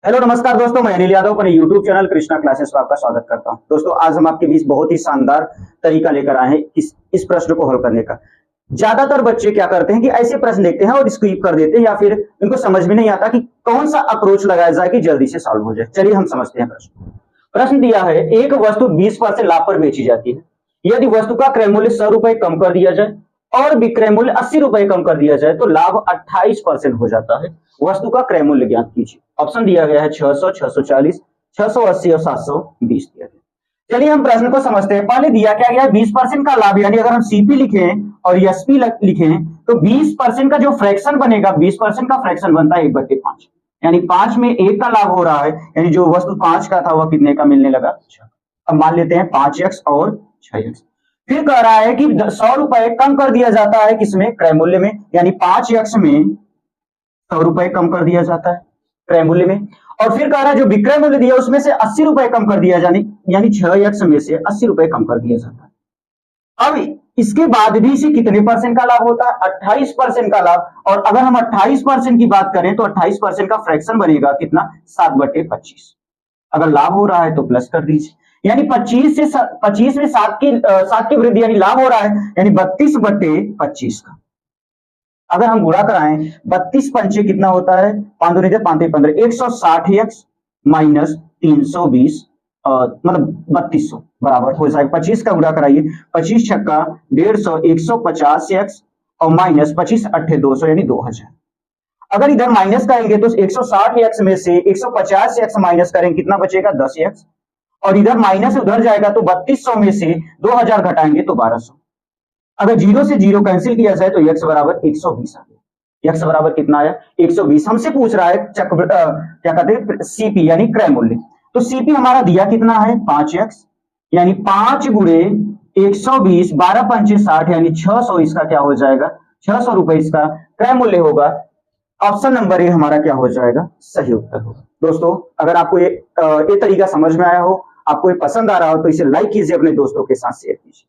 Hello नमस्कार दोस्तों, मैं अनिल यादव अपने YouTube चैनल कृष्णा क्लासेस में आपका स्वागत करता हूं। दोस्तों आज हम आपके बीच बहुत ही शानदार तरीका लेकर आए हैं इस प्रश्न को हल करने का। ज्यादातर बच्चे क्या करते हैं कि ऐसे प्रश्न देखते हैं और स्किप कर देते हैं या फिर इनको समझ में नहीं आता कि कौन सा अप्रोच लगाया जाए कि जल्दी से सॉल्व हो जाए। चलिए हम समझते हैं प्रश्न। प्रश्न दिया है, एक वस्तु 20% लाभ पर बेची जाती है। यदि वस्तु का क्रय मूल्य 100 रुपए कम कर दिया जाए और विक्रय मूल्य 80 रुपए कम कर दिया जाए तो लाभ 28% हो जाता है। वस्तु का क्रय मूल्य ज्ञात कीजिए। ऑप्शन दिया गया है 600, 640, 680 और 720 दिया गया। चलिए हम प्रश्न को समझते हैं। पहले दिया क्या गया, 20% का लाभ, यानी अगर हम सीपी लिखें और एसपी लिखें तो 20% का जो फ्रैक्शन बनेगा, 20% का फ्रैक्शन बनता है 1/5, यानी 5 में 1 का लाभ हो रहा है, यानी जो वस्तु 5 का था वह कितने का मिलने लगा। अब मान लेते हैं 5x और 6x। फिर कह रहा है कि 100 रुपए कम कर दिया जाता है किसमें, क्रय मूल्य में, यानी 5x में 100 रुपए कम कर दिया जाता है क्रय मूल्य में। और फिर कह रहा है जो विक्रय मूल्य दिया उसमें से 80 रुपए कम कर दिया जाने, यानी 6x में से 80 रुपए कम कर दिया जाता है। अब इसके बाद भी इसे कितने परसेंट का लाभ होता है, 28% का लाभ। और अगर हम 28% की बात करें तो 28% का फ्रैक्शन बनेगा कितना, 7/25। अगर लाभ हो रहा है तो प्लस कर दीजिए, यानी 25 में 7 की वृद्धि, यानी लाभ हो रहा है, यानी 32/25 का। अगर हम गुणा कराएं 32 पंचे कितना होता है, 5 दूनी 5 15, 160x माइनस 320 मतलब 3200 बराबर हो जाएगा। 25 का गुणा कराइए, 25 छक्का 150, 150x और माइनस 25 8 200 यानी 2000। अगर इधर माइनस करेंगे तो 160x में से 150x माइनस करेंगे, कितना बचेगा 10x। और इधर माइनस उधर जाएगा तो 3200 में से 2000 घटाएंगे तो 1200। अगर 0 से 0 कैंसिल किया जाए तो x बराबर 120 आ गया। x बराबर कितना आया, 120। हमसे पूछ रहा है क्या कहते हैं, सीपी यानी क्रय मूल्य। तो सीपी हमारा दिया कितना है 5x, यानी 5 गुणे 120, 12 पंचे 60 यानी 600, इसका क्या हो जाएगा 600 रुपए इसका क्रय मूल्य होगा। ऑप्शन नंबर ए हमारा क्या हो जाएगा, सही उत्तर होगा। दोस्तों अगर आपको ये तरीका समझ में आया हो, आपको ये पसंद आ रहा हो तो इसे लाइक कीजिए, अपने दोस्तों के साथ शेयर कीजिए।